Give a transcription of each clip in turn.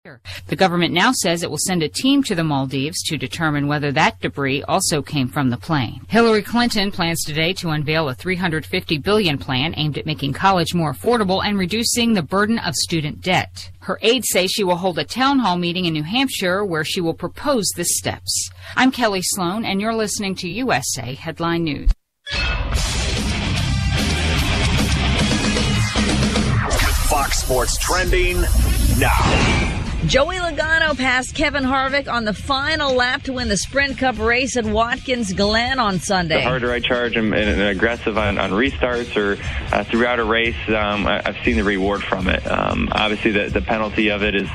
The government now says it will send a team to the Maldives to determine whether that debris also came from the plane. Hillary Clinton plans today to unveil a $350 billion plan aimed at making college more affordable and reducing the burden of student debt. Her aides say she will hold a town hall meeting in New Hampshire where she will propose the steps. I'm Kelly Sloan, and you're listening to USA Headline News. Fox Sports Trending now. Joey Logano passed Kevin Harvick on the final lap to win the Sprint Cup race at Watkins Glen on Sunday. The harder I charge and aggressive on restarts or throughout a race, I've seen the reward from it. Obviously, the penalty of it is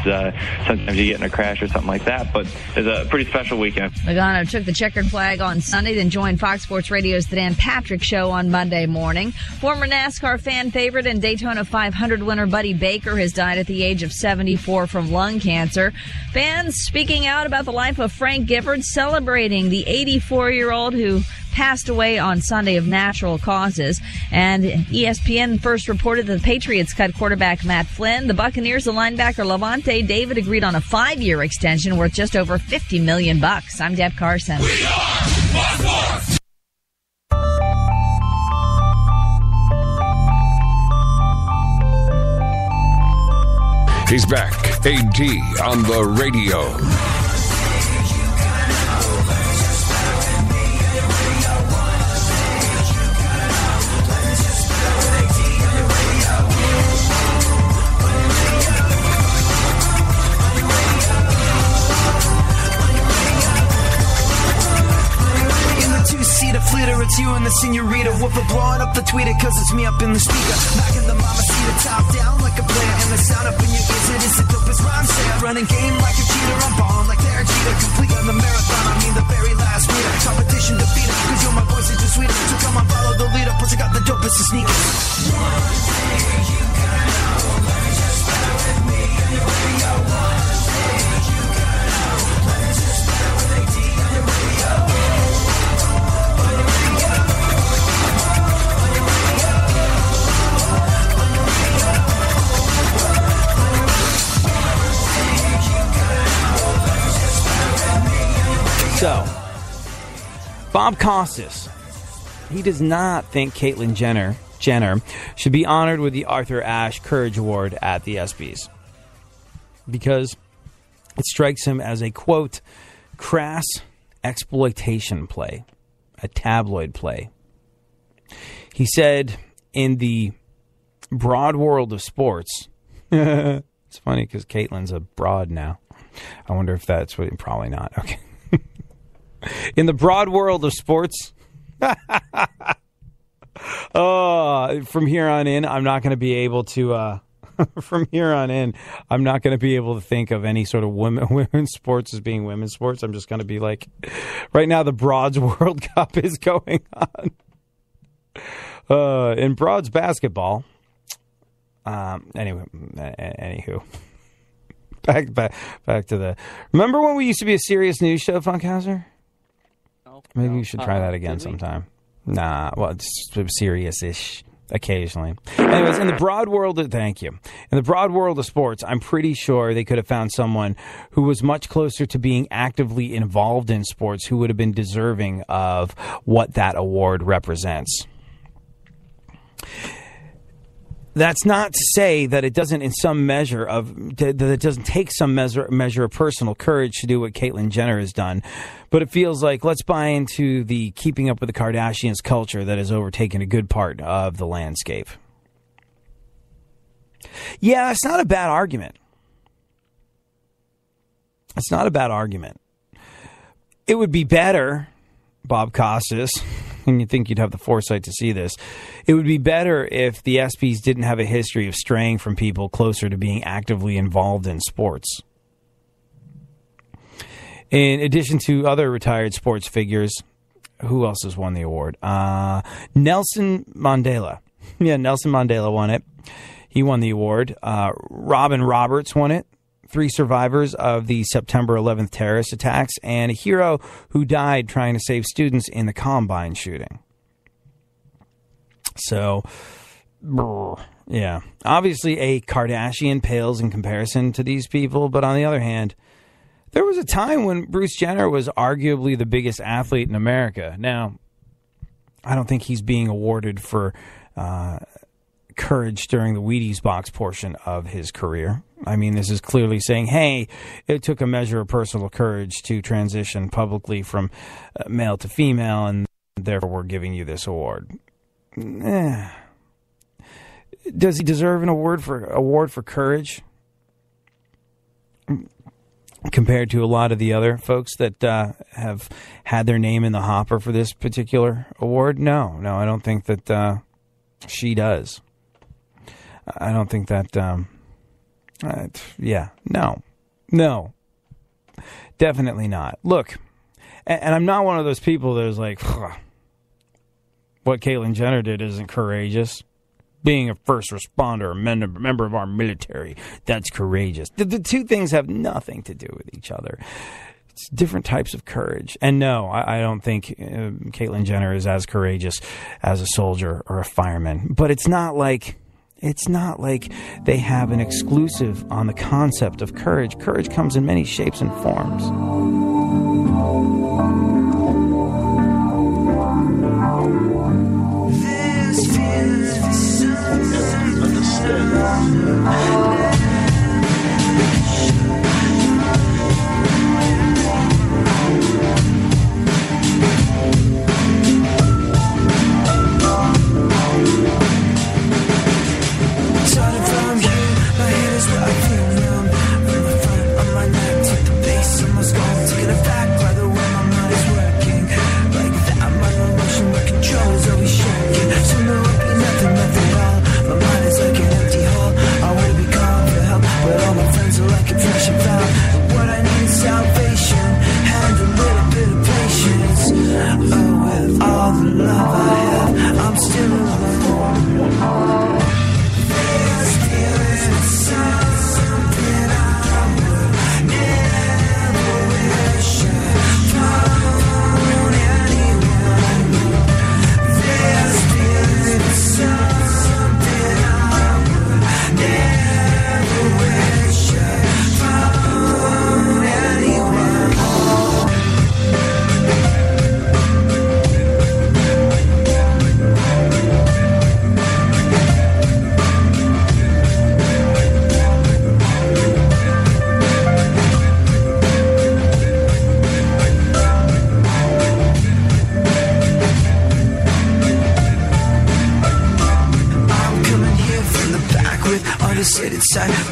sometimes you get in a crash or something like that, but it's a pretty special weekend. Logano took the checkered flag on Sunday, then joined Fox Sports Radio's The Dan Patrick Show on Monday morning. Former NASCAR fan favorite and Daytona 500 winner Buddy Baker has died at the age of 74 from lung cancer. Fans speaking out about the life of Frank Gifford, celebrating the 84-year-old who passed away on Sunday of natural causes. And ESPN first reported that the Patriots cut quarterback Matt Flynn. The Buccaneers and linebacker Levante David agreed on a 5-year extension worth just over $50 million. I'm Deb Carson. We are Fox Sports. He's back. AD on the radio. Two-seater flitter, it's you and the senorita. Whooper blowing up the tweeter, cause it's me up in the speaker. Back in the mama seater, top down like a player. And the sound up in your ears, it is the dopest rhyme say. Running game like a cheater, I'm balling like Derek Jeter. Complete on the marathon, I mean the very last meter. Competition defeated, cause you're my voice is just sweeter. So come on, follow the leader, plus I got the dopest of sneakers. One thing you gotta know, let me just bear with me on your radio. One thing you gotta know, let me just bear with AD on your radio. So, Bob Costas, he does not think Caitlyn Jenner should be honored with the Arthur Ashe Courage Award at the ESPYs because it strikes him as a, quote, crass exploitation play, a tabloid play. He said in the broad world of sports, it's funny because Caitlyn's a broad now. I wonder if that's what, probably not. Okay. In the broad world of sports, from here on in, I'm not going to be able to. From here on in, I'm not going to be able to think of any sort of women's sports as being women's sports. I'm just going to be like, right now, the Broads World Cup is going on. In Broads basketball. Anywho. Back to the. Remember when we used to be a serious news show, Funkhouser? Maybe we should try that again sometime. Nah, well, it's serious-ish occasionally. Anyways, in the broad world of, thank you. In the broad world of sports, I'm pretty sure they could have found someone who was much closer to being actively involved in sports who would have been deserving of what that award represents. That's not to say that it doesn't, in some measure that it doesn't take some measure of personal courage to do what Caitlyn Jenner has done. But it feels like let's buy into the keeping up with the Kardashians culture that has overtaken a good part of the landscape. Yeah, it's not a bad argument. It's not a bad argument. It would be better, Bob Costas, and you think you'd have the foresight to see this, it would be better if the ESPYs didn't have a history of straying from people closer to being actively involved in sports. In addition to other retired sports figures, who else has won the award? Nelson Mandela. Yeah, Nelson Mandela won it. He won the award. Robin Roberts won it. 3 survivors of the September 11th terrorist attacks, and a hero who died trying to save students in the Columbine shooting. So, Yeah. Obviously, a Kardashian pales in comparison to these people. But on the other hand, there was a time when Bruce Jenner was arguably the biggest athlete in America. Now, I don't think he's being awarded for courage during the Wheaties box portion of his career. I mean, this is clearly saying, hey, it took a measure of personal courage to transition publicly from male to female, and therefore we're giving you this award. Does he deserve an award for courage compared to a lot of the other folks that have had their name in the hopper for this particular award? No, I don't think that she does. I don't think that, no, definitely not. Look, and I'm not one of those people that is like, what Caitlyn Jenner did isn't courageous. Being a first responder, a member of our military, that's courageous. The two things have nothing to do with each other. It's different types of courage. And no, I don't think Caitlyn Jenner is as courageous as a soldier or a fireman. But it's not like they have an exclusive on the concept of courage. Courage comes in many shapes and forms.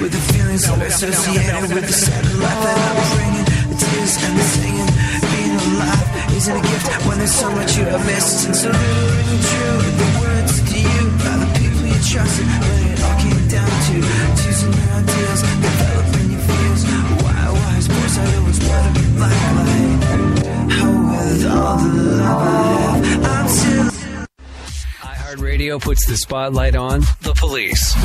With the feelings that are associated with the sad life that I'm bringing, the tears and the singing. Being alive isn't a gift when there's so much you have missed, and so little ringing true. The words to you by the people you trusted, when it all came down to choosing your ideals, developing your fears. Why sports I always want to be like how with all the love I have, I'm still. iHeartRadio puts the spotlight on The Police.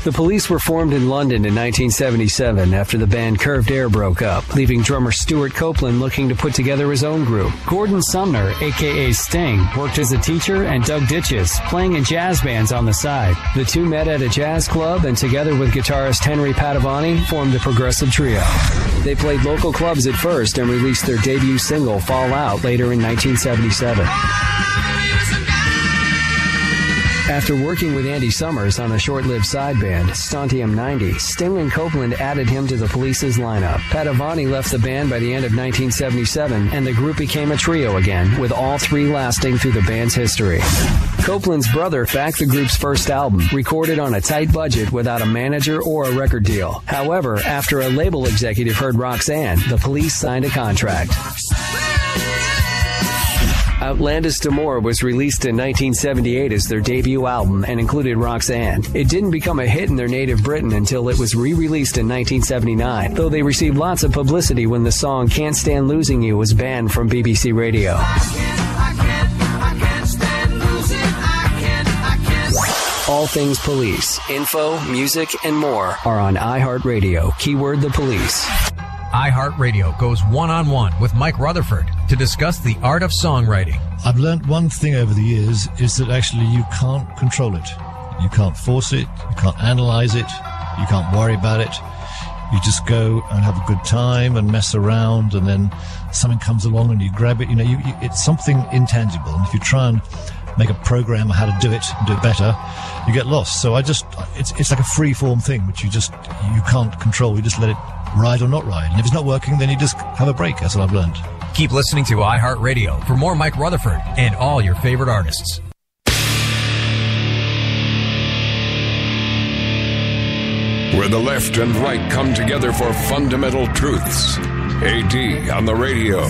The Police were formed in London in 1977 after the band Curved Air broke up, leaving drummer Stuart Copeland looking to put together his own group. Gordon Sumner, a.k.a. Sting, worked as a teacher and dug ditches, playing in jazz bands on the side. The two met at a jazz club and together with guitarist Henry Padavani formed the Progressive Trio. They played local clubs at first and released their debut single, Fall Out, later in 1977. After working with Andy Summers on a short-lived side band, Strontium 90, Sting and Copeland added him to the Police's lineup. Padavani left the band by the end of 1977, and the group became a trio again, with all three lasting through the band's history. Copeland's brother backed the group's first album, recorded on a tight budget without a manager or a record deal. However, after a label executive heard Roxanne, the Police signed a contract. Outlandish D'Amour was released in 1978 as their debut album and included Roxanne. It didn't become a hit in their native Britain until it was re-released in 1979, though they received lots of publicity when the song Can't Stand Losing You was banned from BBC Radio. All things police, info, music, and more are on iHeartRadio. Keyword The Police. iHeartRadio goes one-on-one with Mike Rutherford to discuss the art of songwriting. I've learned one thing over the years is that actually you can't control it. You can't force it. You can't analyze it. You can't worry about it. You just go and have a good time and mess around, and then something comes along and you grab it. It's something intangible. And if you try and make a program on how to do it and do it better, you get lost. So it's like a free-form thing, which you can't control. You just let it ride or not ride. And if it's not working, then you just have a break. That's what I've learned. Keep listening to iHeartRadio for more Mike Rutherford and all your favorite artists. Where the left and right come together for fundamental truths. AD on the radio. Yeah,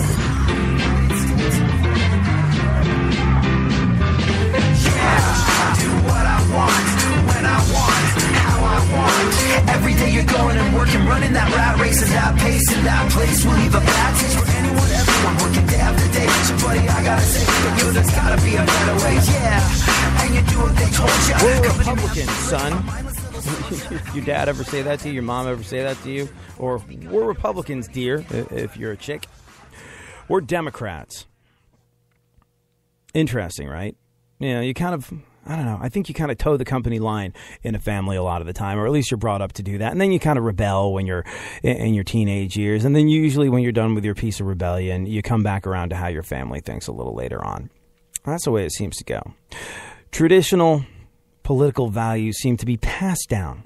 I do what I want, when I want, how I want. Every day you're going and working, running that rat race at that pace in that place will leave a bad taste for anyone, everyone working day after day. So buddy, I gotta say, for you, there's gotta be a better way. Yeah, and you do what they told you. We're Republicans, son. Your dad ever say that to you? Your mom ever say that to you? Or we're Republicans, dear, if you're a chick. We're Democrats. Interesting, right? You kind of, I don't know, I think you kind of toe the company line in a family a lot of the time, or at least you're brought up to do that. And then you kind of rebel when you're in your teenage years. And then usually when you're done with your piece of rebellion, you come back around to how your family thinks a little later on. That's the way it seems to go. Traditional political values seem to be passed down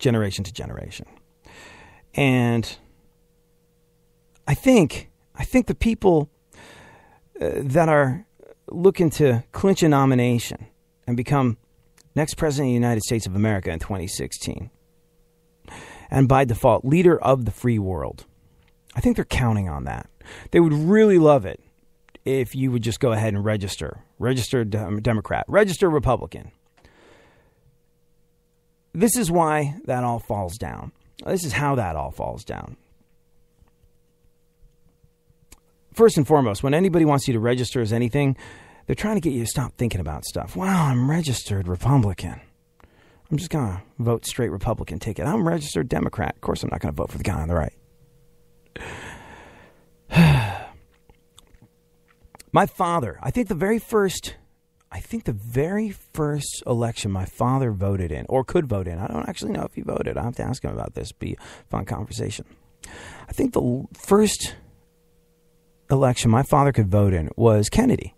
generation to generation. And I think the people that are looking to clinch a nomination and become next president of the United States of America in 2016, and by default, leader of the free world, I think they're counting on that. They would really love it if you would just go ahead and register Democrat, register Republican. This is why that all falls down. This is how that all falls down. First and foremost, when anybody wants you to register as anything, they're trying to get you to stop thinking about stuff. Wow, I'm registered Republican. I'm just going to vote straight Republican ticket. I'm registered Democrat. Of course, I'm not going to vote for the guy on the right. My father, I think the very first election my father voted in, or could vote in, I don't actually know if he voted. I'll have to ask him about this. Be a fun conversation. I think the first election my father could vote in was Kennedy.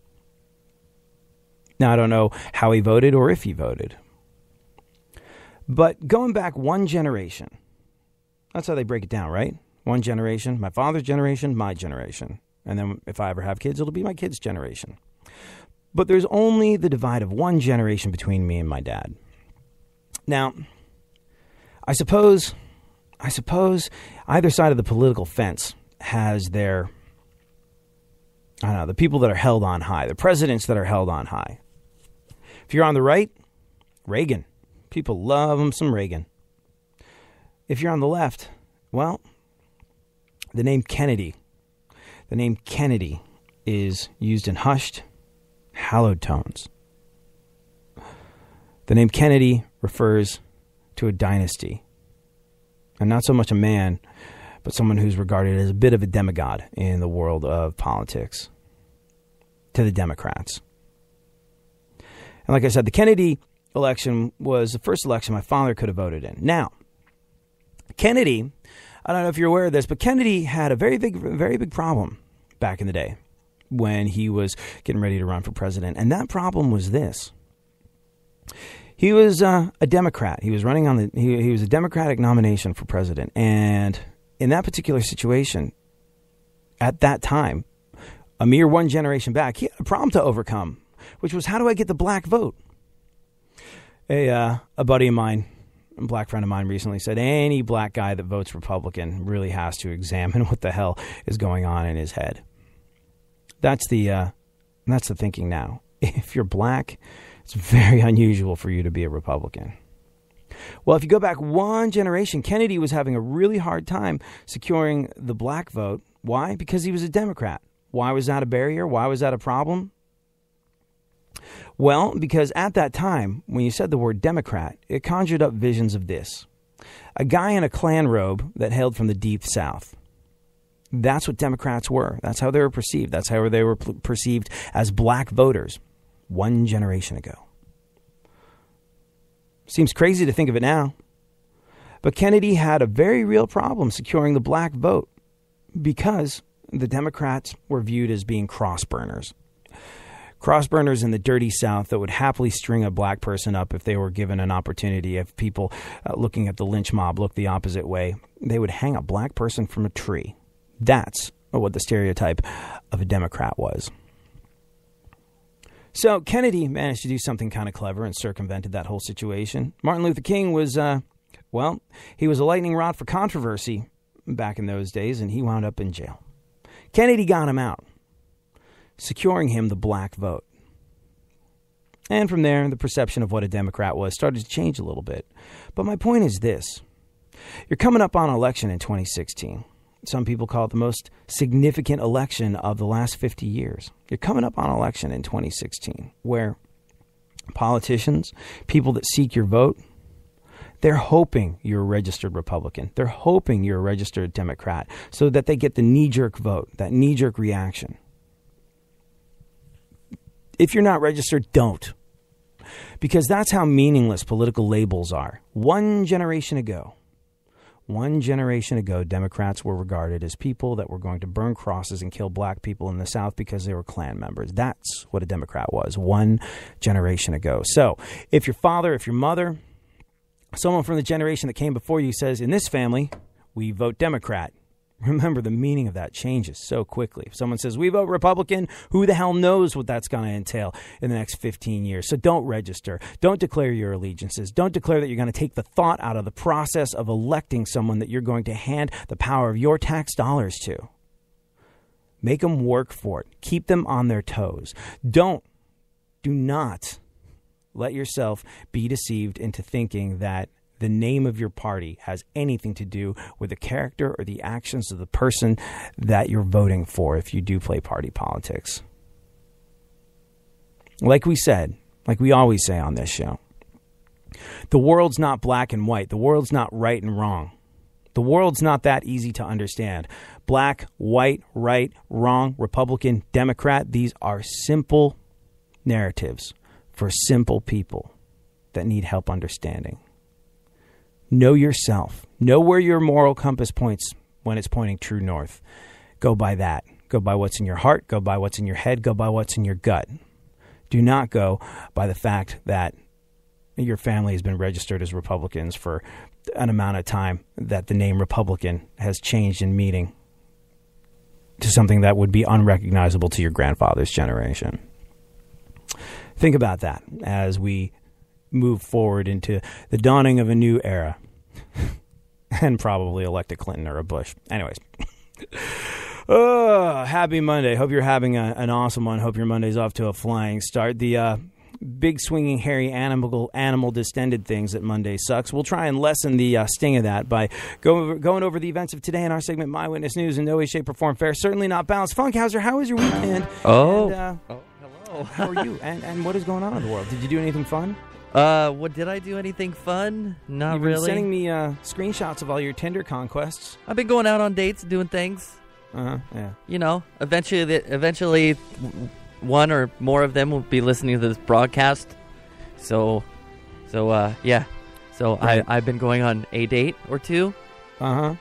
Now, I don't know how he voted or if he voted. But going back one generation, that's how they break it down, right? One generation, my father's generation, my generation. And then if I ever have kids, it'll be my kids' generation. But there's only the divide of one generation between me and my dad. Now, I suppose either side of the political fence has their, the people that are held on high, the presidents that are held on high. If you're on the right, Reagan. People love him some Reagan. If you're on the left, well, the name Kennedy is used in hushed, hallowed tones. The name Kennedy refers to a dynasty, and not so much a man, but someone who's regarded as a bit of a demigod in the world of politics to the Democrats. And like I said, the Kennedy election was the first election my father could have voted in. Now, Kennedy, I don't know if you're aware of this, but Kennedy had a very big problem back in the day when he was getting ready to run for president. And that problem was this. He was a Democrat. He was running on he was a Democratic nomination for president. And in that particular situation, at that time, a mere one generation back, he had a problem to overcome, which was, how do I get the black vote? A buddy of mine, a black friend of mine, recently said any black guy that votes Republican really has to examine what the hell is going on in his head. That's the thinking now. If you're black, it's very unusual for you to be a Republican. Well, if you go back one generation, Kennedy was having a really hard time securing the black vote. Why? Because he was a Democrat. Why was that a barrier? Why was that a problem? Well, because at that time, when you said the word Democrat, it conjured up visions of this. A guy in a Klan robe that hailed from the Deep South. That's what Democrats were. That's how they were perceived. That's how they were perceived as black voters one generation ago. Seems crazy to think of it now. But Kennedy had a very real problem securing the black vote because the Democrats were viewed as being cross-burners. Cross-burners in the dirty South that would happily string a black person up if they were given an opportunity. If people looking at the lynch mob looked the opposite way, they would hang a black person from a tree. That's what the stereotype of a Democrat was. So Kennedy managed to do something kind of clever and circumvented that whole situation. Martin Luther King was, he was a lightning rod for controversy back in those days, and he wound up in jail. Kennedy got him out, securing him the black vote. And from there, the perception of what a Democrat was started to change a little bit. But my point is this. You're coming up on an election in 2016. Some people call it the most significant election of the last 50 years. You're coming up on an election in 2016 where politicians, people that seek your vote, they're hoping you're a registered Republican. They're hoping you're a registered Democrat so that they get the knee-jerk vote, that knee-jerk reaction. If you're not registered, don't. Because that's how meaningless political labels are. One generation ago, Democrats were regarded as people that were going to burn crosses and kill black people in the South because they were Klan members. That's what a Democrat was 1 generation ago. So if your father, if your mother, someone from the generation that came before you says, in this family, we vote Democrat, remember the meaning of that changes so quickly. If someone says, we vote Republican, who the hell knows what that's going to entail in the next 15 years? So don't register. Don't declare your allegiances. Don't declare that you're going to take the thought out of the process of electing someone that you're going to hand the power of your tax dollars to. Make them work for it. Keep them on their toes. Do not let yourself be deceived into thinking that the name of your party has anything to do with the character or the actions of the person that you're voting for if you do play party politics. Like we said, like we always say on this show, the world's not black and white. The world's not right and wrong. The world's not that easy to understand. Black, white, right, wrong, Republican, Democrat, these are simple narratives for simple people that need help understanding. Know yourself. Know where your moral compass points when it's pointing true north. Go by that. Go by what's in your heart. Go by what's in your head. Go by what's in your gut. Do not go by the fact that your family has been registered as Republicans for an amount of time that the name Republican has changed in meaning to something that would be unrecognizable to your grandfather's generation. Think about that as we move forward into the dawning of a new era and probably elect a Clinton or a Bush. Anyways. Happy Monday. Hope you're having an awesome one. Hope your Monday's off to a flying start. The big swinging hairy animal distended things that Monday sucks. We'll try and lessen the sting of that by going over the events of today in our segment My Witness News in no way, shape, or form fair. Certainly not balanced. Funkhouser, how was your weekend? Hello. How are you? And what is going on in the world? Did you do anything fun? What did I do anything fun? Not You've really. Been sending me screenshots of all your Tinder conquests. I've been going out on dates, doing things. Yeah. You know, eventually, one or more of them will be listening to this broadcast. So yeah. So right. I've been going on a date or two. And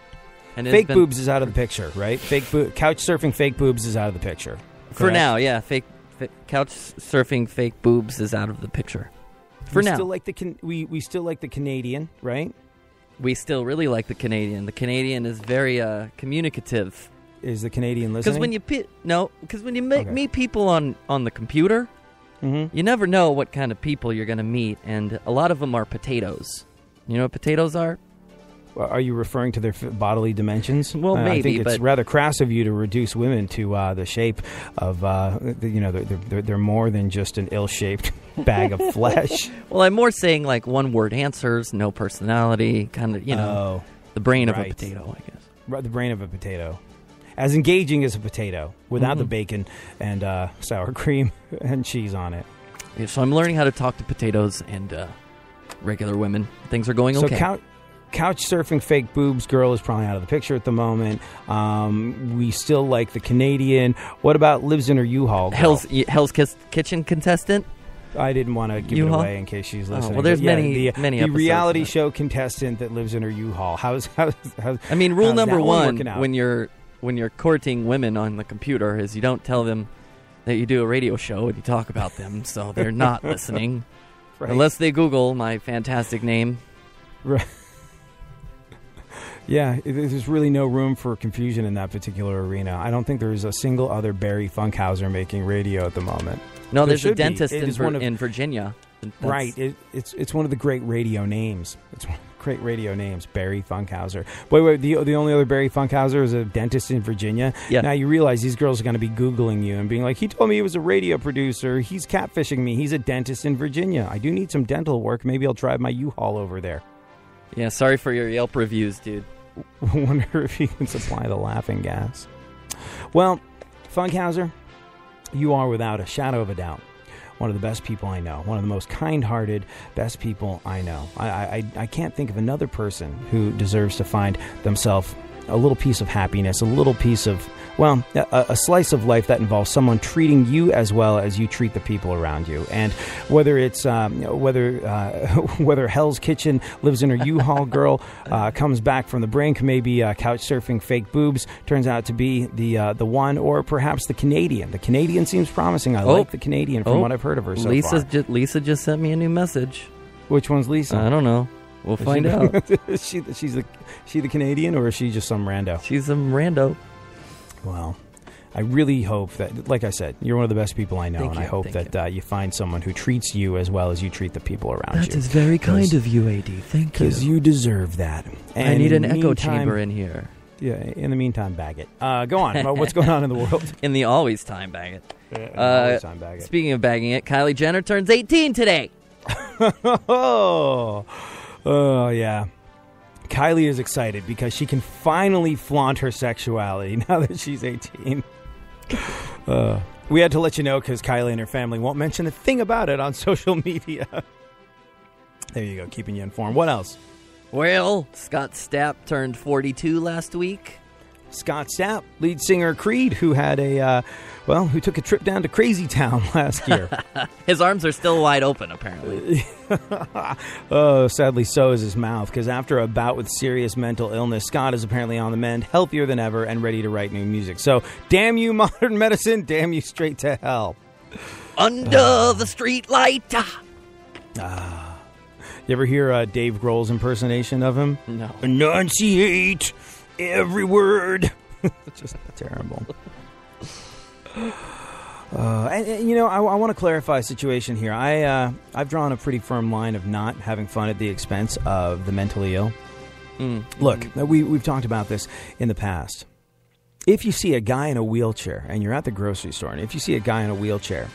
fake boobs is out of the picture, right? Couch surfing fake boobs is out of the picture. For correct? Now, yeah. Couch surfing fake boobs is out of the picture. For now. We still like the Canadian, right? We still really like the Canadian. The Canadian is very communicative. Is the Canadian listening? Because when you meet people on the computer, you never know what kind of people you're going to meet, and a lot of them are potatoes. You know what potatoes are? Are you referring to their bodily dimensions? Well, maybe. I think it's rather crass of you to reduce women to the shape of, they're more than just an ill-shaped bag of flesh. Well, I'm more saying like one-word answers, no personality, kind of, the brain of a potato, I guess. Right, the brain of a potato. As engaging as a potato, without the bacon and sour cream and cheese on it. Yeah, so I'm learning how to talk to potatoes and regular women. Things are going okay. Couch surfing fake boobs girl is probably out of the picture at the moment. We still like the Canadian. What about lives in her U-Haul girl? Hell's Kitchen contestant? I didn't want to give it away in case she's listening. Well, there's many episodes reality show contestant that lives in her U-Haul. I mean, rule number one when you're courting women on the computer is you don't tell them that you do a radio show and you talk about them, so they're not listening. Right. Unless they Google my fantastic name. Right. Yeah, there's really no room for confusion in that particular arena. I don't think there's a single other Barry Funkhouser making radio at the moment. No, there's a dentist in Virginia. Right. It's one of the great radio names. It's one of the great radio names, Barry Funkhouser. Wait, the only other Barry Funkhouser is a dentist in Virginia? Yeah. Now you realize these girls are going to be Googling you and being like, he told me he was a radio producer. He's catfishing me. He's a dentist in Virginia. I do need some dental work. Maybe I'll drive my U-Haul over there. Yeah, sorry for your Yelp reviews, dude. Wonder if he can supply the laughing gas. Well, Funkhouser, you are without a shadow of a doubt one of the best people I know, one of the most kind-hearted, best people I know. I can't think of another person who deserves to find themselves a little piece of happiness, a little piece of, well, a slice of life that involves someone treating you as well as you treat the people around you. And whether it's whether Hell's Kitchen lives in her U-Haul girl comes back from the brink, maybe couch surfing fake boobs turns out to be the one, or perhaps the Canadian. The Canadian seems promising. I like the Canadian from what I've heard of her so far. Lisa just sent me a new message. Which one's Lisa? I don't know. We'll find out. Is she the Canadian, or is she just some rando? She's some rando. Well, I really hope that, like I said, you're one of the best people I know, and I hope that you find someone who treats you as well as you treat the people around you. That is very kind of you, AD. Thank you. Because you deserve that. And I need an echo chamber in here. Yeah, in the meantime, bag it. Go on. What's going on in the world? In the always time, bag it. Always time, bag it. Speaking of bagging it, Kylie Jenner turns 18 today. Oh, yeah. Kylie is excited because she can finally flaunt her sexuality now that she's 18. We had to let you know because Kylie and her family won't mention a thing about it on social media. There you go, keeping you informed. What else? Well, Scott Stapp turned 42 last week. Scott Stapp, lead singer Creed, who had who took a trip down to Crazy Town last year. His arms are still wide open, apparently. Oh, sadly so is his mouth, because after a bout with serious mental illness, Scott is apparently on the mend, healthier than ever, and ready to write new music. So, damn you, modern medicine, damn you straight to hell. Under the street light. You ever hear Dave Grohl's impersonation of him? No. Enunciate every word. It's just terrible. And I want to clarify a situation here. I've drawn a pretty firm line of not having fun at the expense of the mentally ill. Look, we've talked about this in the past. If you see a guy in a wheelchair, and you're at the grocery store, and if you see a guy in a wheelchair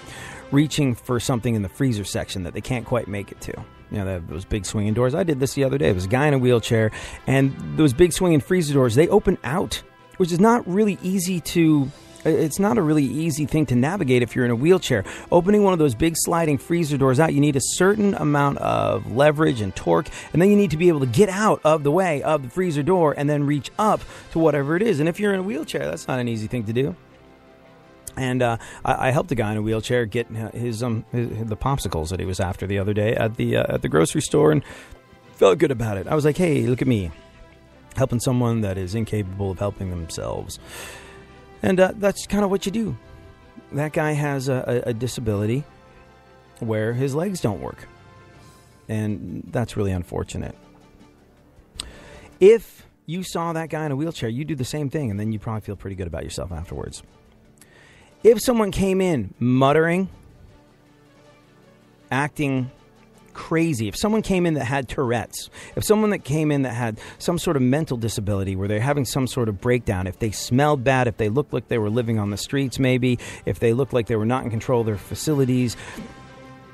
reaching for something in the freezer section that they can't quite make it to, those big swinging doors. I did this the other day. There was a guy in a wheelchair, and those big swinging freezer doors, they open out, which is not really easy to... It's not a really easy thing to navigate if you're in a wheelchair. Opening one of those big sliding freezer doors out, you need a certain amount of leverage and torque, and then you need to be able to get out of the way of the freezer door and then reach up to whatever it is. And if you're in a wheelchair, that's not an easy thing to do. And I helped a guy in a wheelchair get the popsicles that he was after the other day at the grocery store, and felt good about it. I was like, hey, look at me, helping someone that is incapable of helping themselves. And that's kind of what you do. That guy has a disability where his legs don't work, and that's really unfortunate. If you saw that guy in a wheelchair, you do the same thing, and then you probably feel pretty good about yourself afterwards. If someone came in muttering, acting crazy, if someone came in that had Tourette's, if someone that came in that had some sort of mental disability where they're having some sort of breakdown, if they smelled bad, if they looked like they were living on the streets maybe, if they looked like they were not in control of their facilities,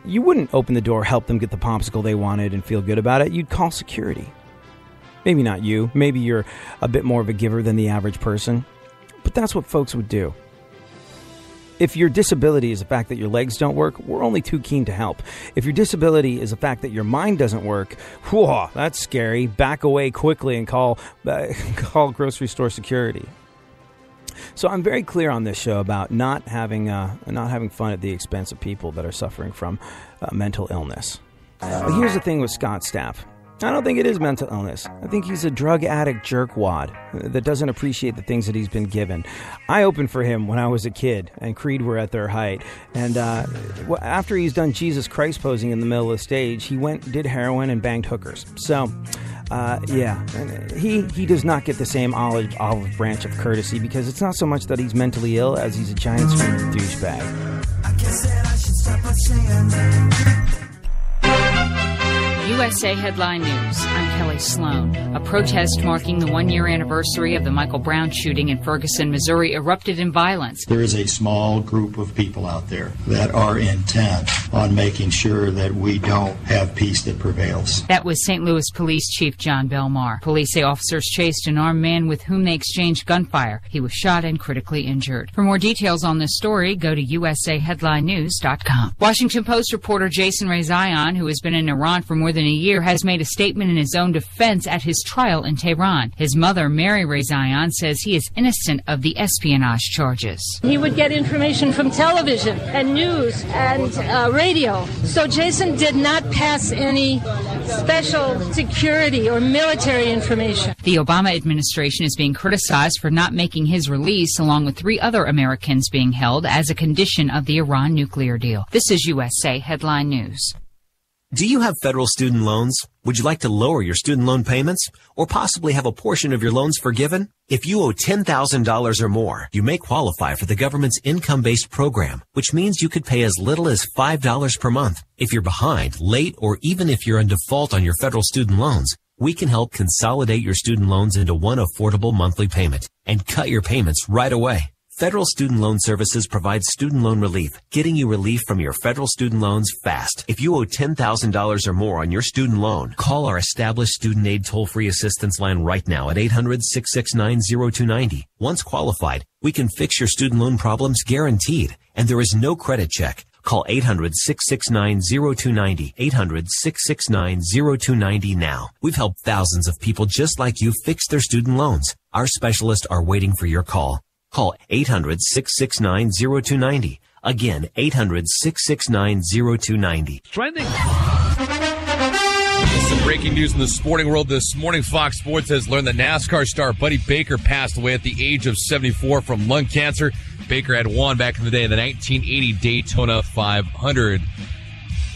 you wouldn't open the door, help them get the popsicle they wanted and feel good about it. You'd call security. Maybe not you. Maybe you're a bit more of a giver than the average person. But that's what folks would do. If your disability is the fact that your legs don't work, we're only too keen to help. If your disability is the fact that your mind doesn't work, whoa, that's scary. Back away quickly and call grocery store security. So I'm very clear on this show about not having fun at the expense of people that are suffering from mental illness. But here's the thing with Scott Stapp. I don't think it is mental illness. I think he's a drug addict jerkwad that doesn't appreciate the things that he's been given. I opened for him when I was a kid, and Creed were at their height. And after he's done Jesus Christ posing in the middle of the stage, he did heroin and banged hookers. So, he does not get the same olive branch of courtesy, because it's not so much that he's mentally ill as he's a giant screaming douchebag. I guess that I should stop by saying that. USA Headline News. I'm Kelly Sloan. A protest marking the one-year anniversary of the Michael Brown shooting in Ferguson, Missouri, erupted in violence. There is a small group of people out there that are intent on making sure that we don't have peace that prevails. That was St. Louis Police Chief John Belmar. Police say officers chased an armed man with whom they exchanged gunfire. He was shot and critically injured. For more details on this story, go to usaheadlinenews.com. Washington Post reporter Jason Rezaian, who has been in Iran for more than a year, has made a statement in his own defense at his trial in Tehran. His mother, Mary Rezaian, says he is innocent of the espionage charges. He would get information from television and news and radio. So Jason did not pass any special security or military information. The Obama administration is being criticized for not making his release, along with 3 other Americans being held, as a condition of the Iran nuclear deal. This is USA Headline News. Do you have federal student loans? Would you like to lower your student loan payments or possibly have a portion of your loans forgiven? If you owe $10,000 or more, you may qualify for the government's income-based program, which means you could pay as little as $5 per month. If you're behind, late, or even if you're in default on your federal student loans, we can help consolidate your student loans into one affordable monthly payment and cut your payments right away. Federal Student Loan Services provides student loan relief, getting you relief from your federal student loans fast. If you owe $10,000 or more on your student loan, call our established student aid toll-free assistance line right now at 800-669-0290. Once qualified, we can fix your student loan problems guaranteed, and there is no credit check. Call 800-669-0290, 800-669-0290 now. We've helped thousands of people just like you fix their student loans. Our specialists are waiting for your call. Call 800-669-0290. Again, 800-669-0290. Trending. Some breaking news in the sporting world this morning. Fox Sports has learned that NASCAR star Buddy Baker passed away at the age of 74 from lung cancer. Baker had won back in the day in the 1980 Daytona 500.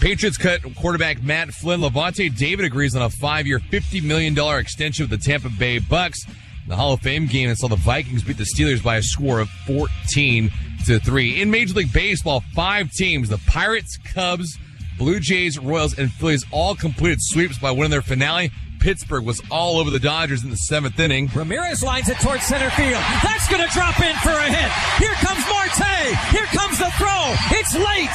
Patriots cut quarterback Matt Flynn. Levante David agrees on a 5-year, $50 million extension with the Tampa Bay Bucks. The Hall of Fame game and saw the Vikings beat the Steelers by a score of 14-3. In Major League Baseball, 5 teams, the Pirates, Cubs, Blue Jays, Royals, and Phillies, all completed sweeps by winning their finale. Pittsburgh was all over the Dodgers in the 7th inning. Ramirez lines it towards center field. That's going to drop in for a hit. Here comes Marte. Here comes the throw. It's late.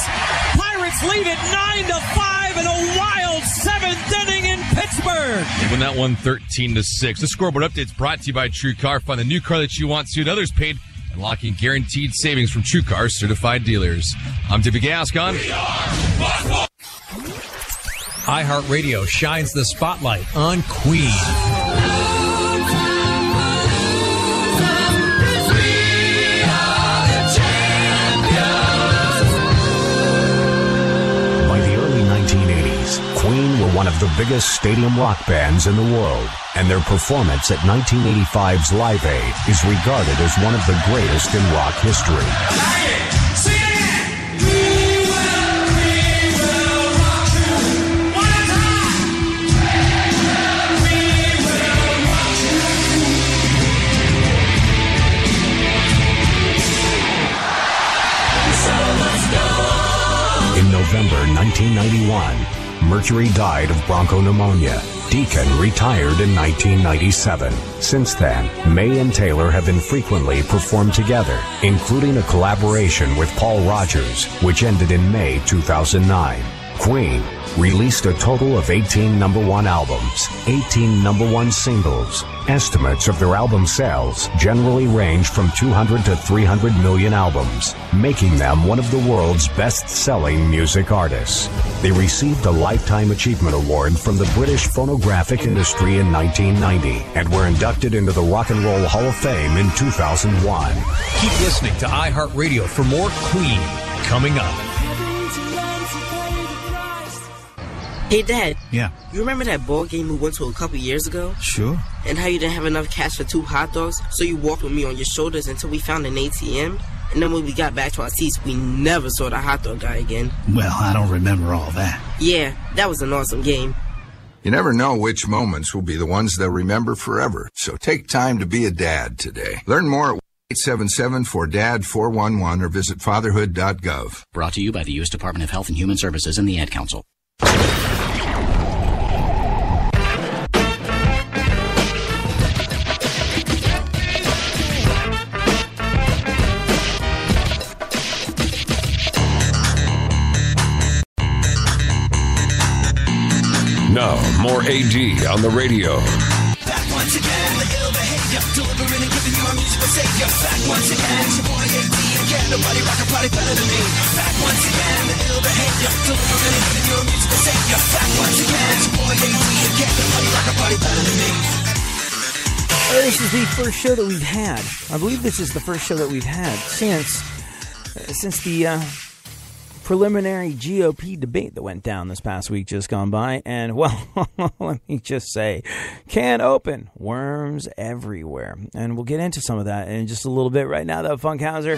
Pirates lead it 9-5 in a wild 7th inning in Pittsburgh. They win that one 13-6. The scoreboard update's brought to you by True Car. Find the new car that you want, suit others paid, and lock in guaranteed savings from True Car certified dealers. I'm Tippy Gascon. iHeartRadio shines the spotlight on Queen. By the early 1980s, Queen were one of the biggest stadium rock bands in the world, and their performance at 1985's Live Aid is regarded as one of the greatest in rock history. In November 1991, Mercury died of bronchopneumonia. Deacon retired in 1997. Since then, May and Taylor have infrequently performed together, including a collaboration with Paul Rodgers, which ended in May 2009. Queen released a total of 18 number one albums, 18 number one singles. Estimates of their album sales generally range from 200 to 300 million albums, making them one of the world's best-selling music artists. They received a Lifetime Achievement Award from the British phonographic industry in 1990 and were inducted into the Rock and Roll Hall of Fame in 2001. Keep listening to iHeartRadio for more Queen coming up. Hey, Dad. Yeah. You remember that ball game we went to a couple years ago? Sure. And how you didn't have enough cash for 2 hot dogs, so you walked with me on your shoulders until we found an ATM? And then when we got back to our seats, we never saw the hot dog guy again. Well, I don't remember all that. Yeah, that was an awesome game. You never know which moments will be the ones they'll remember forever. So take time to be a dad today. Learn more at 877-4DAD-411 or visit fatherhood.gov. Brought to you by the U.S. Department of Health and Human Services and the Ad Council. Now, more AD on the radio. Back once again, the ill behavior, delivering and giving you a musical savior. Back once again, it's your boy AD again. Nobody rock a party better than me. Back once again, the ill behavior, delivering and giving you a musical savior. Back once again, it's your boy AD again. Nobody rock a party better than me. This is the first show that we've had. I believe this is the first show that we've had since the preliminary GOP debate that went down this past week just gone by. And, well, let me just say, can open, worms everywhere. And we'll get into some of that in just a little bit. Right now, though, Funkhouser,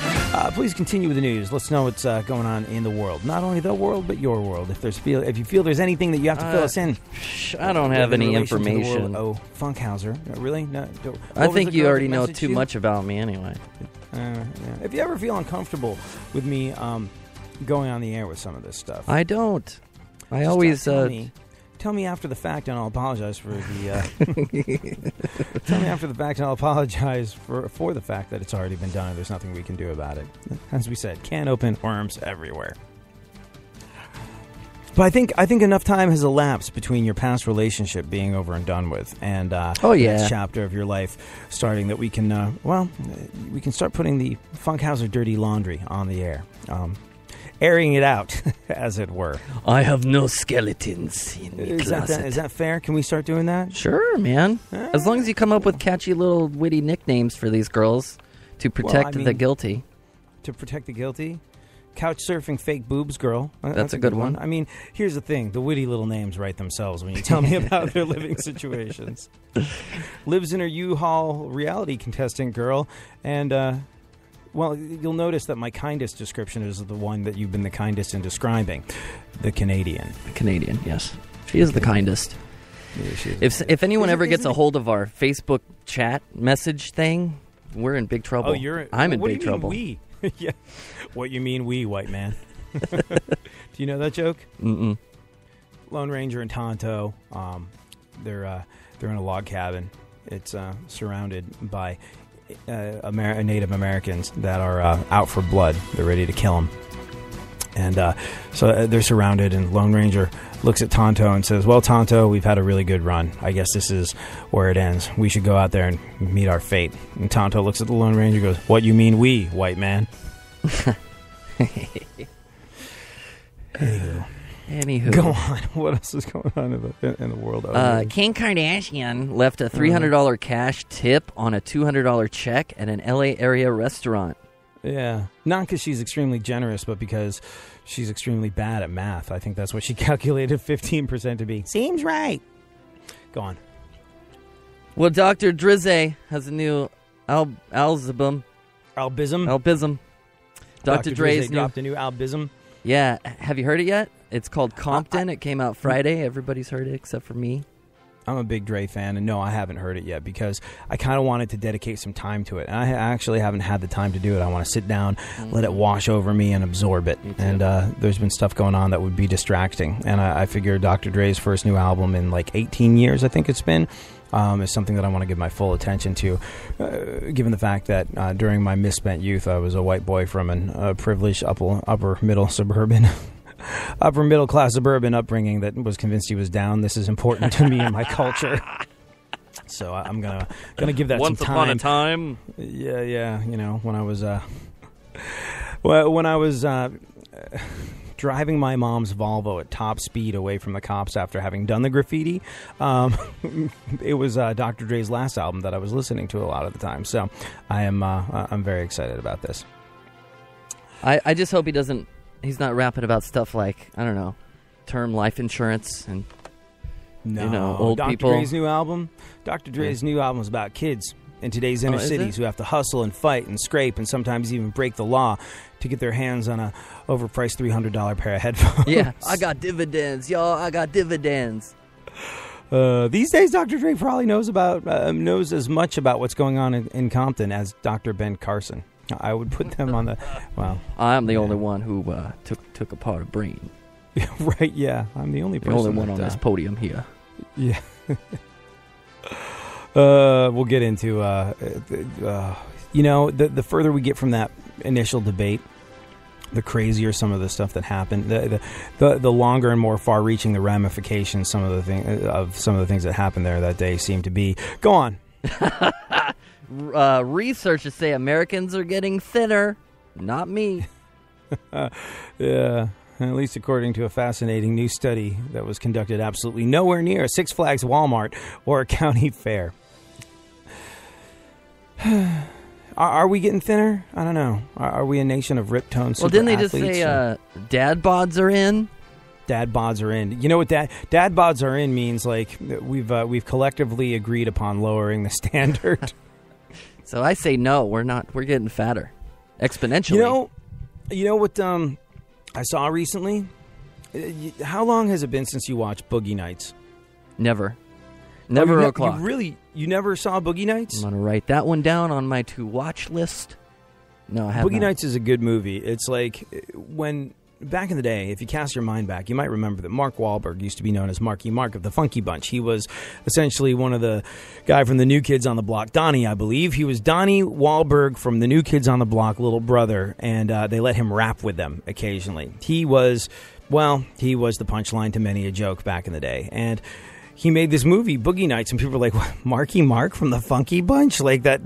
please continue with the news. Let's know what's going on in the world. Not only the world, but your world. If you feel there's anything that you have to fill us in. I don't have any information. Oh, Funkhouser. Really? No. I think you already know too much about me anyway. Yeah. If you ever feel uncomfortable with me going on the air with some of this stuff. I don't. I always tell me after the fact, and I'll apologize for the. Tell me after the fact, and I'll apologize for the fact that it's already been done, and there's nothing we can do about it. As we said, can open, worms everywhere. But I think enough time has elapsed between your past relationship being over and done with, and this chapter of your life starting that we can we can start putting the Funkhouser dirty laundry on the air. Airing it out, as it were. I have no skeletons in the closet. Is that fair? Can we start doing that? Sure, man. As long as you come up with catchy little witty nicknames for these girls to protect the guilty. To protect the guilty? Couch surfing fake boobs girl. That's a good one. I mean, here's the thing. The witty little names write themselves when you tell me about their living situations. Lives in her U-Haul reality contestant girl. And, well, you'll notice that my kindest description is the one that you've been the kindest in describing. The Canadian. The Canadian, yes. She is the kindest. Yeah, she is. If anyone ever gets a hold of our Facebook chat message thing, we're in big trouble. I'm in big trouble. What do you mean we? Yeah. What you mean we, white man? Do you know that joke? Mm-mm. Lone Ranger and Tonto, they're in a log cabin. It's surrounded by Native Americans that are out for blood. They're ready to kill them. And so they're surrounded, and Lone Ranger looks at Tonto and says, well, Tonto, we've had a really good run. I guess this is where it ends. We should go out there and meet our fate. And Tonto looks at the Lone Ranger and goes, what you mean we, white man? Anywho. Go on. What else is going on in the world? Kim Kardashian left a $300 cash tip on a $200 check at an LA area restaurant. Yeah. Not because she's extremely generous, but because she's extremely bad at math. I think that's what she calculated 15% to be. Seems right. Go on. Well, Dr. Drizzy has a new album. Albism? Dr. Dre's dropped a new albism. Yeah. Have you heard it yet? It's called Compton. It came out Friday. Everybody's heard it except for me. I'm a big Dre fan, and no, I haven't heard it yet because I kind of wanted to dedicate some time to it. And I actually haven't had the time to do it. I want to sit down, let it wash over me, and absorb it. And there's been stuff going on that would be distracting. And I figure Dr. Dre's first new album in like 18 years, I think it's been, is something that I want to give my full attention to, given the fact that during my misspent youth, I was a white boy from a privileged upper middle suburban upper middle class suburban upbringing that was convinced he was down. This is important to me and my culture. So I'm gonna give that some time. Once upon a time. Yeah. You know, when I was driving my mom's Volvo at top speed away from the cops after having done the graffiti, it was Dr. Dre's last album that I was listening to a lot of the time. So I'm very excited about this. I just hope he's not rapping about stuff like, I don't know, term life insurance and old Dr. people. Dre's new album. Dr. Dre's new album is about kids in today's inner cities who have to hustle and fight and scrape and sometimes even break the law to get their hands on a overpriced $300 pair of headphones. Yeah, I got dividends, y'all. I got dividends. These days, Dr. Dre probably knows as much about what's going on in Compton as Dr. Ben Carson. I would put them on the. Well, I'm the only one who took apart a brain. Right? Yeah, I'm the only person. The only one on this podium here. Yeah. We'll get into, the further we get from that initial debate, the crazier some of the stuff that happened, the longer and more far-reaching the ramifications, some of the things that happened there that day seem to be. Go on. Researchers say Americans are getting thinner. Not me. Yeah. At least according to a fascinating new study that was conducted absolutely nowhere near a Six Flags, Walmart, or a county fair. Are we getting thinner? I don't know. Are we a nation of rip-toned super didn't they athletes? just say dad bods are in? Dad bods are in. You know what dad bods are in means? Like we've collectively agreed upon lowering the standard. So I say no. We're not. We're getting fatter exponentially. You know what? I saw recently. How long has it been since you watched Boogie Nights? Never o'clock. You never saw Boogie Nights? I'm gonna write that one down on my to-watch list. No, I haven't. Boogie Nights is a good movie. It's like when back in the day, if you cast your mind back, you might remember that Mark Wahlberg used to be known as Marky Mark of the Funky Bunch. He was essentially one of the guy from the New Kids on the Block, Donnie, I believe. He was Donnie Wahlberg from the New Kids on the Block, little brother, and they let him rap with them occasionally. He was the punchline to many a joke back in the day, and he made this movie, Boogie Nights, and people were like, what, Marky Mark from the Funky Bunch? Like that,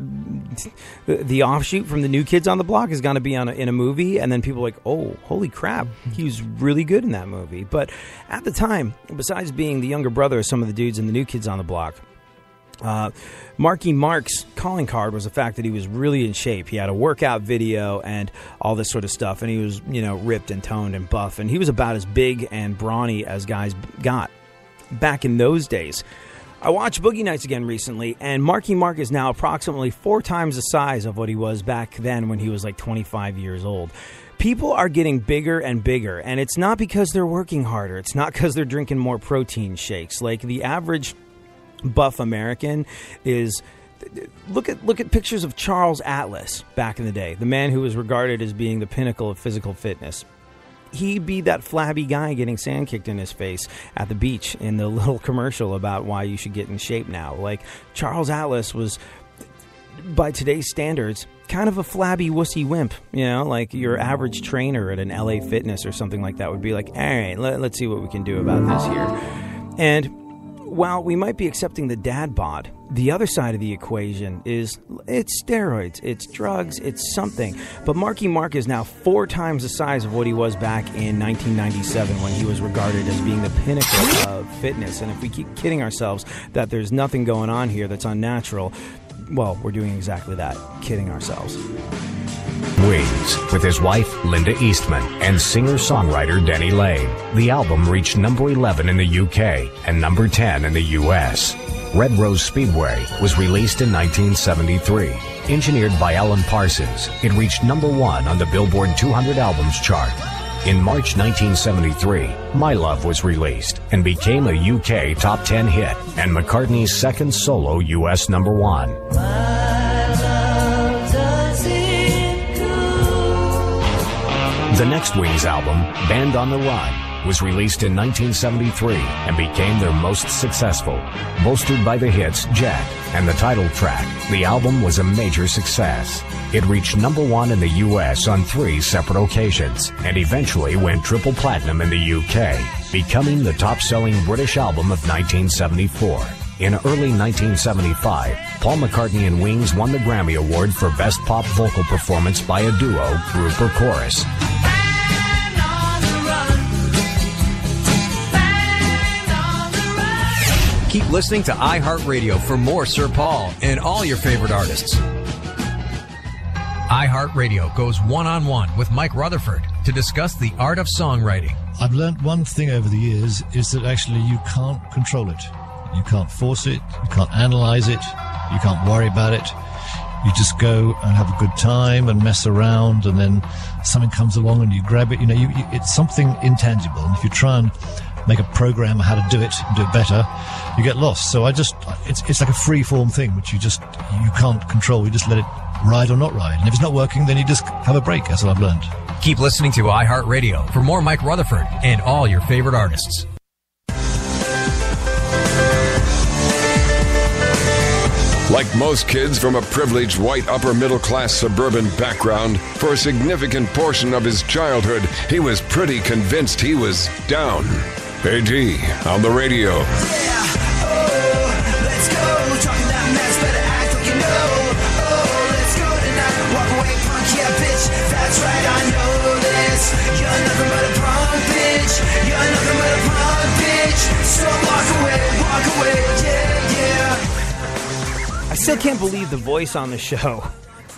the offshoot from the New Kids on the Block is going to be in a movie? And then people were like, oh, holy crap, he was really good in that movie. But at the time, besides being the younger brother of some of the dudes in the New Kids on the Block, Marky Mark's calling card was the fact that he was really in shape. He had a workout video and all this sort of stuff, and he was, ripped and toned and buff, and he was about as big and brawny as guys got back in those days. I watched Boogie Nights again recently, and Marky Mark is now approximately 4 times the size of what he was back then when he was like 25 years old. People are getting bigger and bigger, and it's not because they're working harder. It's not because they're drinking more protein shakes. Like the average buff American is... Look at pictures of Charles Atlas back in the day, the man who was regarded as being the pinnacle of physical fitness. He'd be that flabby guy getting sand kicked in his face at the beach in the little commercial about why you should get in shape now. Like, Charles Atlas was, by today's standards, kind of a flabby wussy wimp. Like your average trainer at an LA Fitness or something like that would be like, all right, let's see what we can do about this here. And while we might be accepting the dad bod, the other side of the equation is it's steroids, it's drugs, it's something. But Marky Mark is now 4 times the size of what he was back in 1997 when he was regarded as being the pinnacle of fitness. And if we keep kidding ourselves that there's nothing going on here that's unnatural, well, we're doing exactly that, kidding ourselves. Wings, with his wife, Linda Eastman, and singer-songwriter Denny Lane. The album reached number 11 in the UK and number 10 in the US. Red Rose Speedway was released in 1973. Engineered by Alan Parsons, it reached number 1 on the Billboard 200 Albums chart. In March 1973, My Love was released and became a UK top 10 hit and McCartney's second solo US number 1. The next Wings album, Band on the Run, was released in 1973 and became their most successful. Bolstered by the hits Jet and the title track, the album was a major success. It reached number 1 in the U.S. on 3 separate occasions and eventually went triple platinum in the U.K., becoming the top-selling British album of 1974. In early 1975, Paul McCartney and Wings won the Grammy Award for Best Pop Vocal Performance by a Duo, Group or Chorus. Keep listening to iHeartRadio for more Sir Paul and all your favorite artists. iHeartRadio goes one-on-one with Mike Rutherford to discuss the art of songwriting. I've learned one thing over the years is that actually you can't control it. You can't force it. You can't analyze it. You can't worry about it. You just go and have a good time and mess around, and then something comes along and you grab it. It's something intangible. And if you try and make a program how to do it and do it better, you get lost. So it's like a free-form thing, which you can't control. You just let it ride or not ride. And if it's not working, then you just have a break. That's what I've learned. Keep listening to iHeartRadio for more Mike Rutherford and all your favorite artists. Like most kids from a privileged white upper-middle-class suburban background, for a significant portion of his childhood, he was pretty convinced he was down. AD on the radio. Let's go, talking that mess, better act like you know. Let's go tonight, walk away, punk, yeah, bitch. That's right, I know this. You're nothing but a punk, bitch. You're nothing but a punk, bitch. So walk away, yeah. I still can't believe the voice on the show.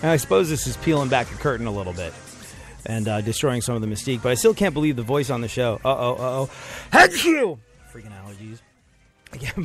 And I suppose this is peeling back the curtain a little bit and destroying some of the mystique, but I still can't believe the voice on the show. Achoo! Freaking allergies.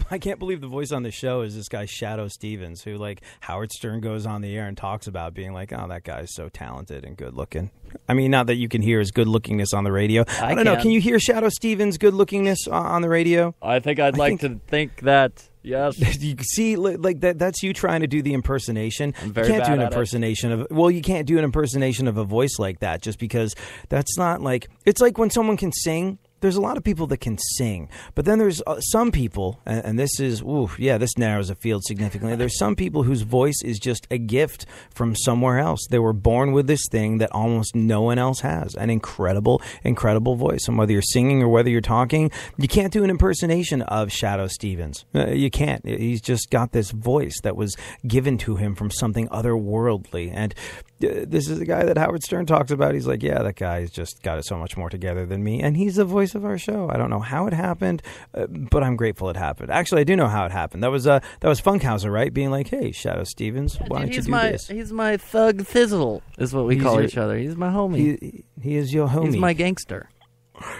I can't believe the voice on the show is this guy Shadoe Stevens, who, like, Howard Stern goes on the air and talks about being like, oh, that guy's so talented and good looking. I mean, not that you can hear his good lookingness on the radio. I don't know. Can you hear Shadoe Stevens' good lookingness on the radio? I think I'd like to think that. Yes. You see, like that's you trying to do the impersonation. I'm very you can't bad do an at impersonation of. Well, you can't do an impersonation of a voice like that just because that's not like. It's like when someone can sing. There's a lot of people that can sing, but then there's some people, and this is, this narrows the field significantly. There's some people whose voice is just a gift from somewhere else. They were born with this thing that almost no one else has, an incredible, incredible voice. And whether you're singing or whether you're talking, you can't do an impersonation of Shadoe Stevens. You can't. He's just got this voice that was given to him from something otherworldly. And this is the guy that Howard Stern talks about. He's like, yeah, that guy's just got it so much more together than me. And he's the voice of our show. I don't know how it happened, but I'm grateful it happened. Actually, I do know how it happened. That was Funkhouser, right? Being like, hey, Shadoe Stevens, why don't you do this? He's my thug thizzle, is what we call each other. He's my homie. He is your homie. He's my gangster.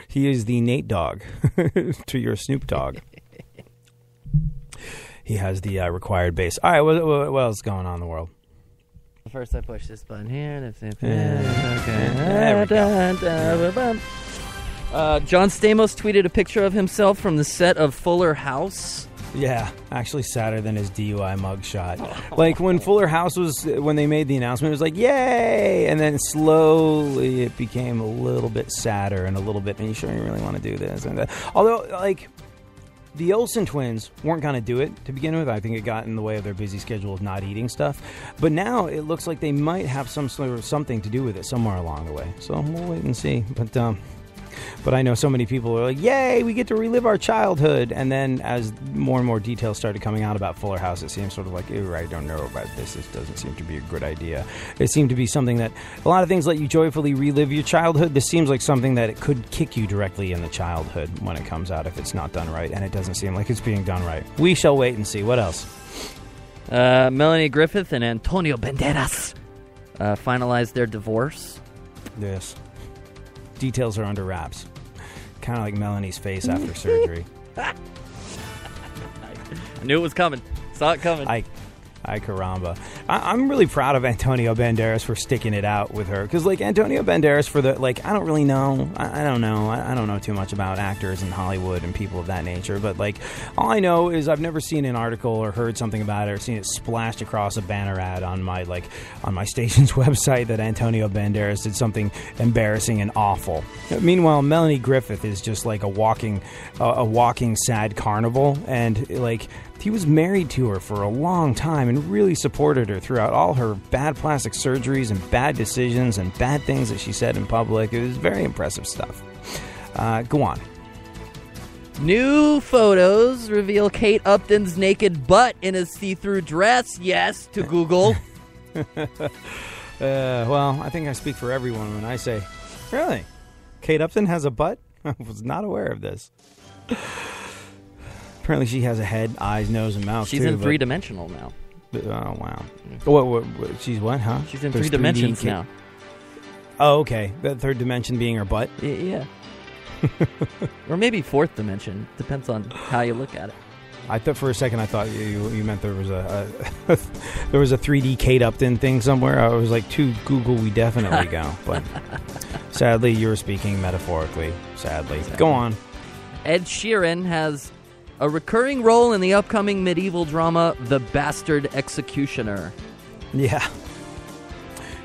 He is the Nate Dogg to your Snoop Dogg. He has the required bass. All right, what else is going on in the world? First, I push this button here. There we go. John Stamos tweeted a picture of himself from the set of Fuller House. Yeah, actually sadder than his DUI mugshot. Like when Fuller House when they made the announcement, it was like, yay! And then slowly it became a little bit sadder and a little bit, are you sure you really want to do this? And although, like, the Olsen twins weren't going to do it to begin with. I think it got in the way of their busy schedule of not eating stuff. But now it looks like they might have some sort of something to do with it somewhere along the way. So we'll wait and see. But I know so many people are like, yay, we get to relive our childhood. And then as more and more details started coming out about Fuller House, it seems sort of like, ooh, I don't know about this. This doesn't seem to be a good idea. It seemed to be something that a lot of things let you joyfully relive your childhood. This seems like something that it could kick you directly in the childhood when it comes out if it's not done right. And it doesn't seem like it's being done right. We shall wait and see. What else? Melanie Griffith and Antonio Banderas finalized their divorce. Yes. Details are under wraps. Kind of like Melanie's face after surgery. I knew it was coming. Saw it coming. Ay caramba. I'm really proud of Antonio Banderas for sticking it out with her. Because, Antonio Banderas I don't really know. I don't know. I don't know too much about actors in Hollywood and people of that nature. But, all I know is I've never seen an article or heard something about it or seen it splashed across a banner ad on my station's website that Antonio Banderas did something embarrassing and awful. Meanwhile, Melanie Griffith is just a walking sad carnival. And, he was married to her for a long time and really supported her throughout all her bad plastic surgeries and bad decisions and bad things that she said in public. It was very impressive stuff. Go on. New photos reveal Kate Upton's naked butt in a see-through dress. Yes, to Google. Well, I think I speak for everyone when I say, really? Kate Upton has a butt? I was not aware of this. Apparently she has a head, eyes, nose, and mouth, She's in three-dimensional now. Oh, wow. What, she's what, huh? She's in 3 dimensions now. Oh, okay. The third dimension being her butt? Yeah. Or maybe fourth dimension. Depends on how you look at it. I thought for a second you meant there was a 3D Kate Upton thing somewhere. I was like, to Google we definitely go. But sadly, you're speaking metaphorically. Sadly. Go on. Ed Sheeran has a recurring role in the upcoming medieval drama, The Bastard Executioner. Yeah.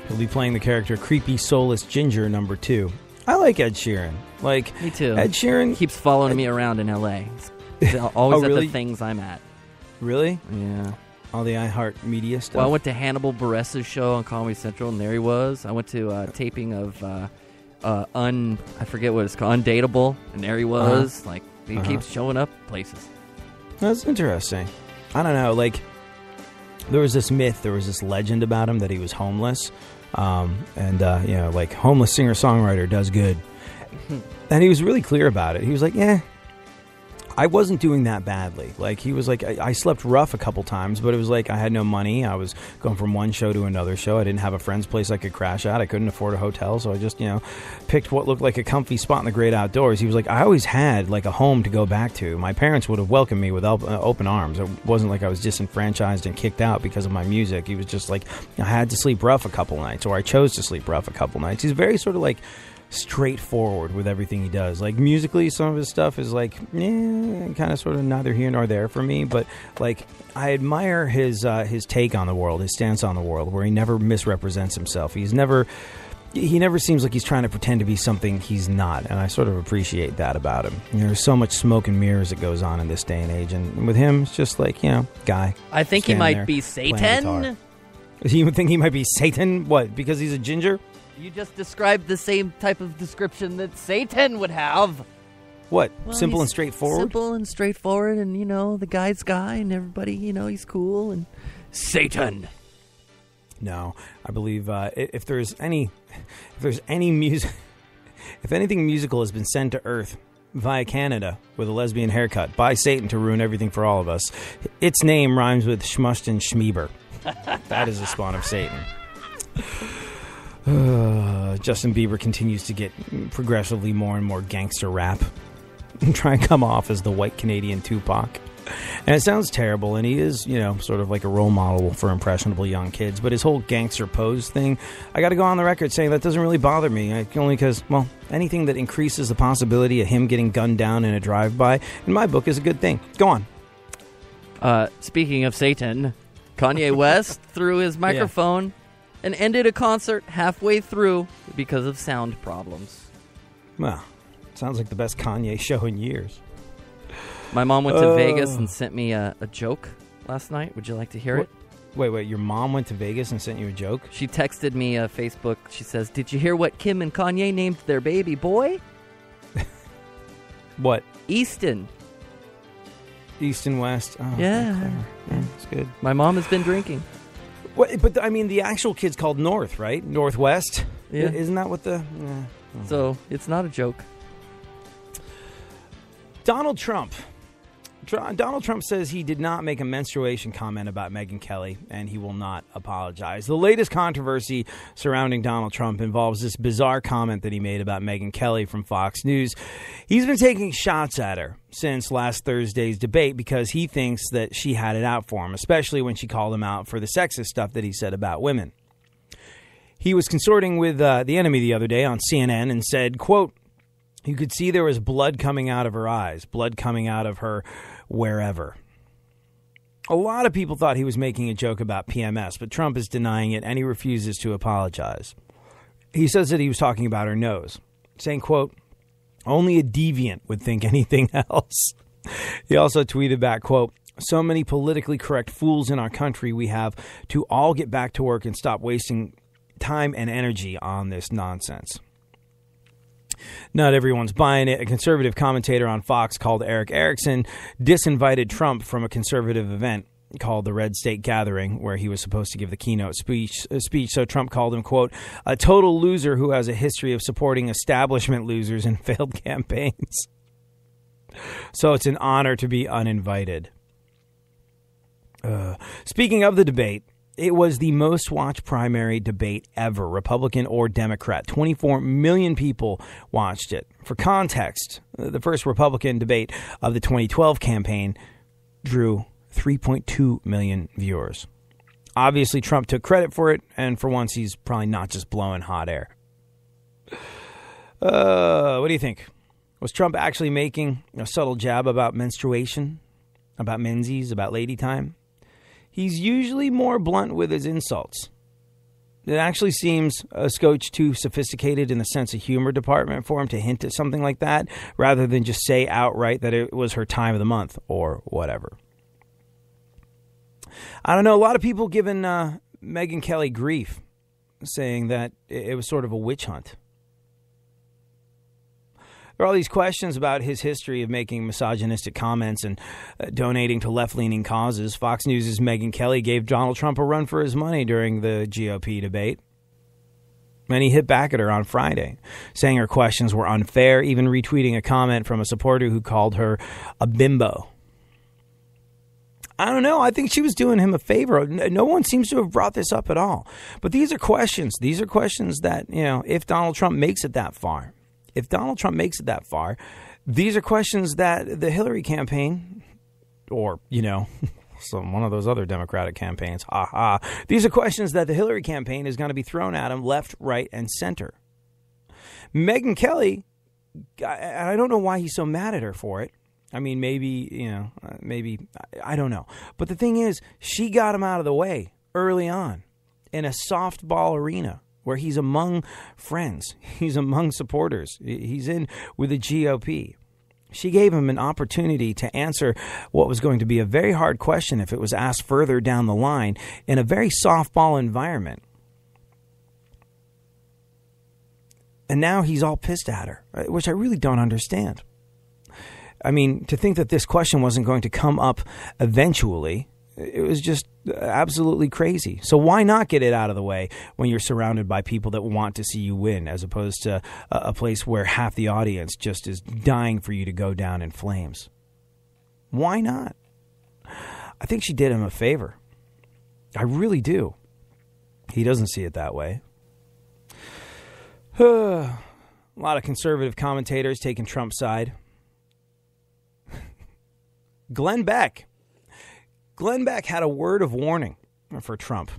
He'll be playing the character Creepy Soulless Ginger number 2. I like Ed Sheeran. Me too. Ed Sheeran keeps following me around in L.A. He's always at the things I'm at. Really? Yeah. All the iHeartMedia stuff? Well, I went to Hannibal Buress's show on Comedy Central, and there he was. I went to a taping of I forget what it's called, Undateable, and there he was. He keeps showing up places. That's interesting. I don't know. There was this myth, there was this legend about him that he was homeless. Homeless singer-songwriter does good. And he was really clear about it. He was like, yeah, I wasn't doing that badly. He was like, I slept rough a couple times, but it was I had no money. I was going from one show to another show. I didn't have a friend's place I could crash at. I couldn't afford a hotel, so I just, picked what looked like a comfy spot in the great outdoors. He was like, I always had, a home to go back to. My parents would have welcomed me with open arms. It wasn't like I was disenfranchised and kicked out because of my music. He was just I had to sleep rough a couple nights, or I chose to sleep rough a couple nights. He's very sort of straightforward with everything he does. Musically, some of his stuff is kind of sort of neither here nor there for me, but I admire his take on the world, his stance on the world, where he never misrepresents himself. He never seems like he's trying to pretend to be something he's not, and I sort of appreciate that about him. There's so much smoke and mirrors that goes on in this day and age, and with him, it's just guy. I think he might be Satan. You think he might be Satan? What, because he's a ginger? You just described the same type of description that Satan would have. What? Well, simple and straightforward? Simple and straightforward, and, the guy's guy, and everybody, he's cool, and Satan. No, I believe if there's any music, if anything musical has been sent to Earth via Canada with a lesbian haircut by Satan to ruin everything for all of us, its name rhymes with Schmust and Schmieber. That is the spawn of Satan. Justin Bieber continues to get progressively more and more gangster rap and try and come off as the white Canadian Tupac. And it sounds terrible, and he is, sort of like a role model for impressionable young kids. But his whole gangster pose thing, I got to go on the record saying that doesn't really bother me. Only because, anything that increases the possibility of him getting gunned down in a drive-by, in my book, is a good thing. Go on. Speaking of Satan, Kanye West threw his microphone and ended a concert halfway through because of sound problems. Well, sounds like the best Kanye show in years. My mom went to Vegas and sent me a joke last night. Would you like to hear it? Wait, your mom went to Vegas and sent you a joke? She texted me a Facebook. She says, "Did you hear what Kim and Kanye named their baby boy?" What? Easton. East and West. Oh, yeah, it's good. My mom has been drinking. But the actual kid's called North, right? Northwest? Yeah. Isn't that what the... So, it's not a joke. Donald Trump Donald Trump says he did not make a menstruation comment about Megyn Kelly, and he will not apologize. The latest controversy surrounding Donald Trump involves this bizarre comment that he made about Megyn Kelly from Fox News. He's been taking shots at her since last Thursday's debate because he thinks that she had it out for him, especially when she called him out for the sexist stuff that he said about women. He was consorting with the enemy the other day on CNN and said, quote, "You could see there was blood coming out of her eyes, blood coming out of her wherever." A lot of people thought he was making a joke about PMS, but Trump is denying it, and he refuses to apologize. He says that he was talking about her nose, saying, quote, "Only a deviant would think anything else." He also tweeted back, quote, "So many politically correct fools in our country, we have to all get back to work and stop wasting time and energy on this nonsense." Not everyone's buying it. A conservative commentator on Fox called Eric Erickson disinvited Trump from a conservative event called the Red State Gathering, where he was supposed to give the keynote speech. So Trump called him, quote, "a total loser who has a history of supporting establishment losers in failed campaigns." So it's an honor to be uninvited. Speaking of the debate, it was the most watched primary debate ever, Republican or Democrat. 24 million people watched it. For context, the first Republican debate of the 2012 campaign drew 3.2 million viewers. Obviously, Trump took credit for it, and for once, he's probably not just blowing hot air. What do you think? Was Trump actually making a subtle jab about menstruation, about menses, about lady time? He's usually more blunt with his insults. It actually seems a scotch too sophisticated in the sense of humor department for him to hint at something like that, rather than just say outright that it was her time of the month or whatever. I don't know. A lot of people giving Megyn Kelly grief, saying that it was sort of a witch hunt. There are all these questions about his history of making misogynistic comments and donating to left-leaning causes. Fox News' Megyn Kelly gave Donald Trump a run for his money during the GOP debate. And he hit back at her on Friday, saying her questions were unfair, even retweeting a comment from a supporter who called her a bimbo. I don't know. I think she was doing him a favor. No one seems to have brought this up at all. But these are questions. These are questions that, if Donald Trump makes it that far, these are questions that the Hillary campaign, or, one of those other Democratic campaigns, these are questions that the Hillary campaign is going to be thrown at him left, right, and center. Megyn Kelly, I don't know why he's so mad at her for it. I mean, maybe, I don't know. But the thing is, she got him out of the way early on in a softball arena, where he's among friends, he's among supporters, he's in with the GOP. She gave him an opportunity to answer what was going to be a very hard question if it was asked further down the line in a very softball environment. And now he's all pissed at her, which I really don't understand. I mean, to think that this question wasn't going to come up eventually, it was just absolutely crazy. So why not get it out of the way when you're surrounded by people that want to see you win, as opposed to a place where half the audience just is dying for you to go down in flames? Why not? I think she did him a favor. I really do. He doesn't see it that way. A lot of conservative commentators taking Trump's side. Glenn Beck had a word of warning for Trump.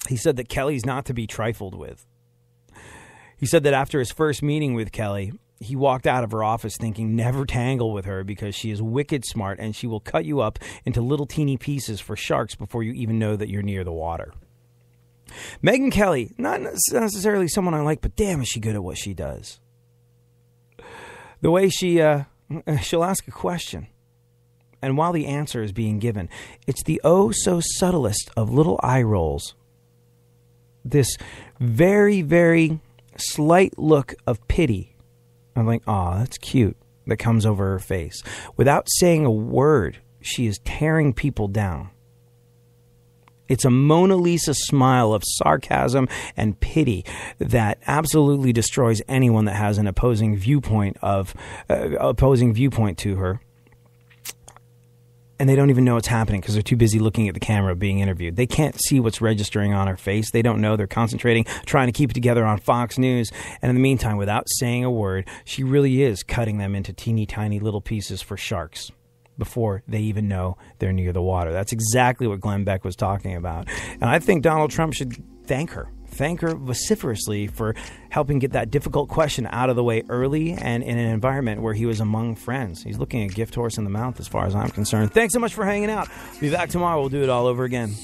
He said that Kelly's not to be trifled with. He said that after his first meeting with Kelly, he walked out of her office thinking never tangle with her because she is wicked smart and she will cut you up into little teeny pieces for sharks before you even know that you're near the water. Megyn Kelly, not necessarily someone I like, but damn is she good at what she does. The way she'll ask a question, and while the answer is being given, it's the oh-so-subtlest of little eye rolls. This very, very slight look of pity. I'm like, aw, that's cute, that comes over her face. Without saying a word, she is tearing people down. It's a Mona Lisa smile of sarcasm and pity that absolutely destroys anyone that has an opposing viewpoint to her. and they don't even know what's happening because they're too busy looking at the camera being interviewed. They can't see what's registering on her face. They don't know. They're concentrating, trying to keep it together on Fox News. And in the meantime, without saying a word, she really is cutting them into teeny tiny little pieces for sharks before they even know they're near the water. That's exactly what Glenn Beck was talking about. And I think Donald Trump should thank her vociferously for helping get that difficult question out of the way early and in an environment where he was among friends. He's looking a gift horse in the mouth as far as I'm concerned. Thanks so much for hanging out. Be back tomorrow. We'll do it all over again.